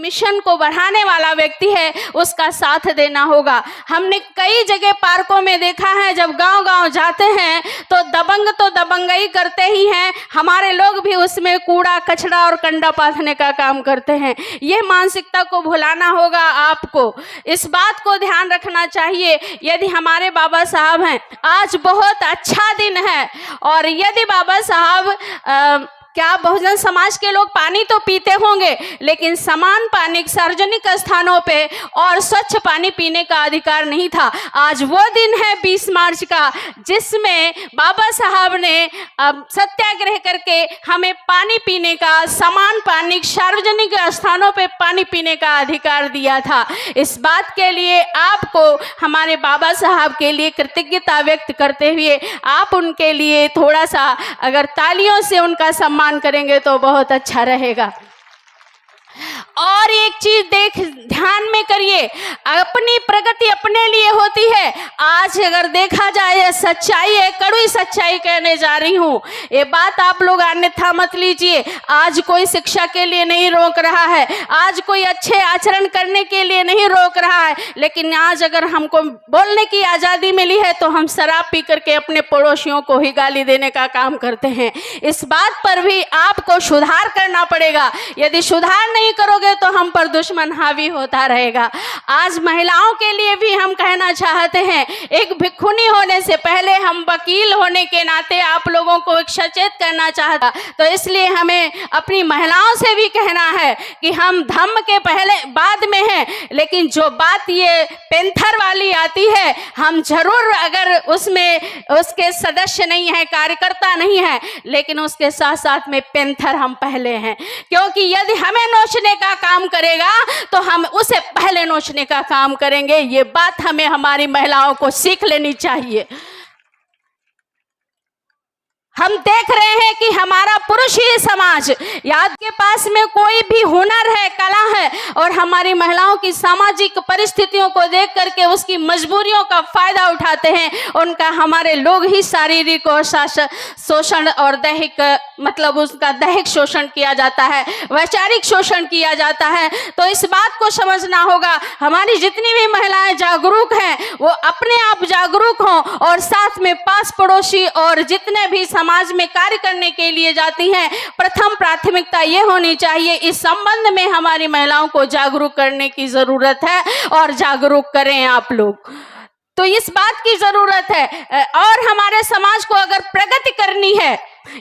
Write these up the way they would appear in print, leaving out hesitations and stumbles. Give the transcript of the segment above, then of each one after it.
Mission को बढ़ाने वाला व्यक्ति है उसका साथ देना होगा। हमने कई जगह पार्कों में देखा है, जब गांव-गांव जाते हैं तो दबंगई करते ही हैं, हमारे लोग भी उसमें कूड़ा कचरा और कंडा पाथने का काम करते हैं। ये मानसिकता को भुलाना होगा आपको, इस बात को ध्यान रखना चाहिए। यदि हमारे बाबा साहब हैं, आज बहुत अच्छा दिन है, और यदि बाबा साहब क्या बहुजन समाज के लोग पानी तो पीते होंगे, लेकिन समान पानी सार्वजनिक स्थानों पे और स्वच्छ पानी पीने का अधिकार नहीं था। आज वो दिन है 20 मार्च का, जिसमें बाबा साहब ने सत्याग्रह करके हमें पानी पीने का, समान पानी सार्वजनिक स्थानों पे पानी पीने का अधिकार दिया था। इस बात के लिए आपको हमारे बाबा साहब के लिए कृतज्ञता व्यक्त करते हुए आप उनके लिए थोड़ा सा अगर तालियों से उनका सम्मान करेंगे तो बहुत अच्छा रहेगा। और एक चीज ध्यान में करिए, अपनी प्रगति अपने लिए होती है। आज अगर देखा जाए, सच्चाई है, कड़वी सच्चाई कहने जा रही हूँ, ये बात आप लोग अन्यथा मत लीजिए। आज कोई शिक्षा के लिए नहीं रोक रहा है, आज कोई अच्छे आचरण करने के लिए नहीं रोक रहा है, लेकिन आज अगर हमको बोलने की आज़ादी मिली है तो हम शराब पी करके अपने पड़ोसियों को ही गाली देने का काम करते हैं। इस बात पर भी आपको सुधार करना पड़ेगा। यदि सुधार नहीं करोगे तो हम पर दुश्मन हावी होता रहेगा। आज महिलाओं के लिए भी हम कहना चाहते हैं, एक भिक्षुनी होने से पहले हम वकील होने के नाते आप लोगों को एक सचेत करना चाहता, तो इसलिए हमें अपनी महिलाओं से भी कहना है कि हम धम्म के पहले बाद में हैं, लेकिन जो बात ये पेंथर वाली आती है, हम जरूर अगर उसमें उसके सदस्य नहीं है, कार्यकर्ता नहीं है, लेकिन उसके साथ साथ में पेंथर हम पहले हैं। क्योंकि यदि हमें नोचने का काम करेगा तो हम उसे पहले नोचने का काम करेंगे। ये बात हमें हमारी महिलाओं को सीख लेनी चाहिए। हम देख रहे हैं कि हमारा पुरुष ही समाज याद के पास में कोई भी हुनर है, कला है, और हमारी महिलाओं की सामाजिक परिस्थितियों को देख करके उसकी मजबूरियों का फायदा उठाते हैं। उनका हमारे लोग ही शारीरिक और शोषण और दैहिक मतलब उसका दैहिक शोषण किया जाता है, वैचारिक शोषण किया जाता है। तो इस बात को समझना होगा। हमारी जितनी भी महिलाएं जागरूक हैं वो अपने आप जागरूक हों, और साथ में पास पड़ोसी और जितने भी समाज में कार्य करने के लिए जाती हैं, प्रथम प्राथमिकता ये होनी चाहिए, इस संबंध में हमारी महिलाओं को जागरूक करने की जरूरत है, और जागरूक करें आप लोग। तो इस बात की जरूरत है। और हमारे समाज को अगर प्रगति करनी है,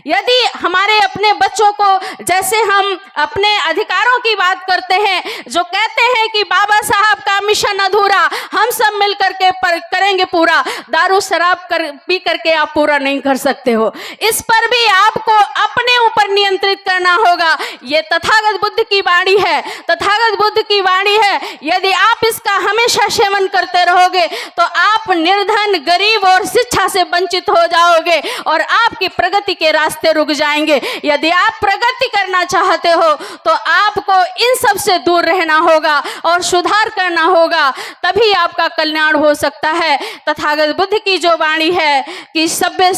यदि हमारे अपने बच्चों को, जैसे हम अपने अधिकारों की बात करते हैं, जो कहते हैं कि बाबा साहब का मिशन अधूरा, हम सब मिल करके करेंगे पूरा, दारू शराब पी करके आप पूरा नहीं कर सकते हो। इस पर भी आपको अपने ऊपर नियंत्रित करना होगा। ये तथागत बुद्ध की वाणी है, तथागत बुद्ध की वाणी है। यदि आप इसका हमेशा सेवन करते रहोगे तो आप निर्धन, गरीब और शिक्षा से वंचित हो जाओगे, और आपकी प्रगति के रास्ते रुक जाएंगे। यदि आप प्रगति करना चाहते हो तो आपको इन सब से दूर रहना होगा और सुधार करना होगा, तभी आपका कल्याण हो सकता है। तथागत बुद्ध की जो वाणी है कि सभ्य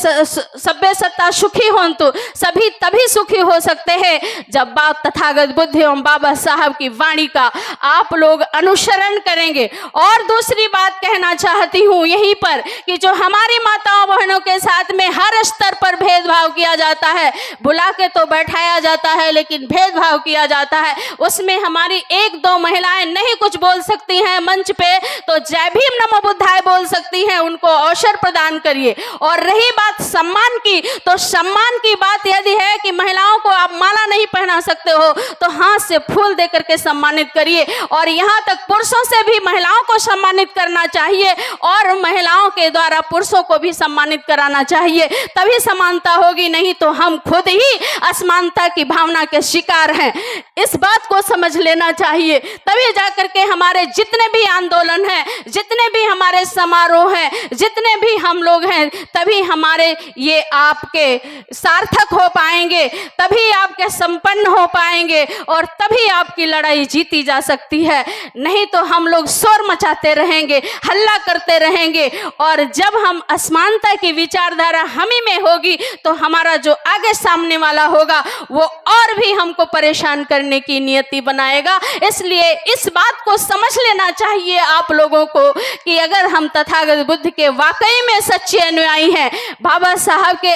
सत्ता सुखी होन्तु, सभी तभी सुखी हो सकते हैं जब बाप तथागत बुद्ध एवं बाबा साहब की वाणी का आप लोग अनुसरण करेंगे। और दूसरी बात कहना चाहती हूँ यहीं पर कि जो हमारी माताओं बहनों के साथ में हर स्तर पर भेदभाव किया जाता है, बुला के तो बैठाया जाता है लेकिन भेदभाव किया जाता है, उसमें हमारी एक दो महिलाएं नहीं कुछ बोल सकती हैं मंच पे, तो जय भीम नमो बुद्धाय बोल सकती हैं, उनको अवसर प्रदान करिए। और रही बात सम्मान की, तो सम्मान की बात यदि है कि महिलाओं को आप माला नहीं पहना सकते हो तो हाथ से फूल दे करके सम्मानित करिए। और यहाँ तक पुरुषों से भी महिलाओं को सम्मानित करना चाहिए, और महिलाओं के द्वारा पुरुषों को भी सम्मानित कराना चाहिए, तभी समानता होगी। नहीं तो हम खुद ही असमानता की भावना के शिकार हैं। इस बात को समझ लेना चाहिए, तभी जाकर के हमारे जितने भी आंदोलन हैं, जितने भी हमारे समारोह हैं, जितने भी हम लोग हैं, तभी हमारे ये आपके सार्थक हो पाएंगे, तभी आपके संपन्न हो पाएंगे, और तभी आपकी लड़ाई जीती जा सकती है। नहीं तो हम लोग शोर मचाते रहेंगे, हल्ला करते रहेंगे, और जब हम असमानता की विचारधारा हम ही में होगी तो हमारा हमारा जो आगे सामने वाला होगा वो और भी हमको परेशान करने की नियति बनाएगा। इसलिए इस बात को समझ लेना चाहिए आप लोगों को कि अगर हम तथागत बुद्ध के वाकई में सच्चे अनुयायी हैं, बाबा साहब के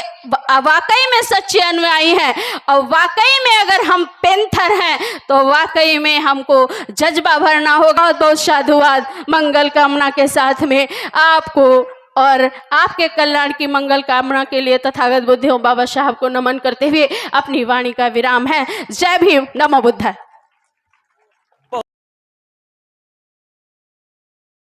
वाकई में सच्चे अनुयायी हैं, और वाकई में अगर हम पैंथर हैं तो वाकई में हमको जज्बा भरना होगा। तो साधुवाद मंगल कामना के साथ में आपको और आपके कल्याण की मंगल कामना के लिए तथागत बुद्ध एवं बाबा साहब को नमन करते हुए अपनी वाणी का विराम है। जय भीम, नमो बुद्धाय।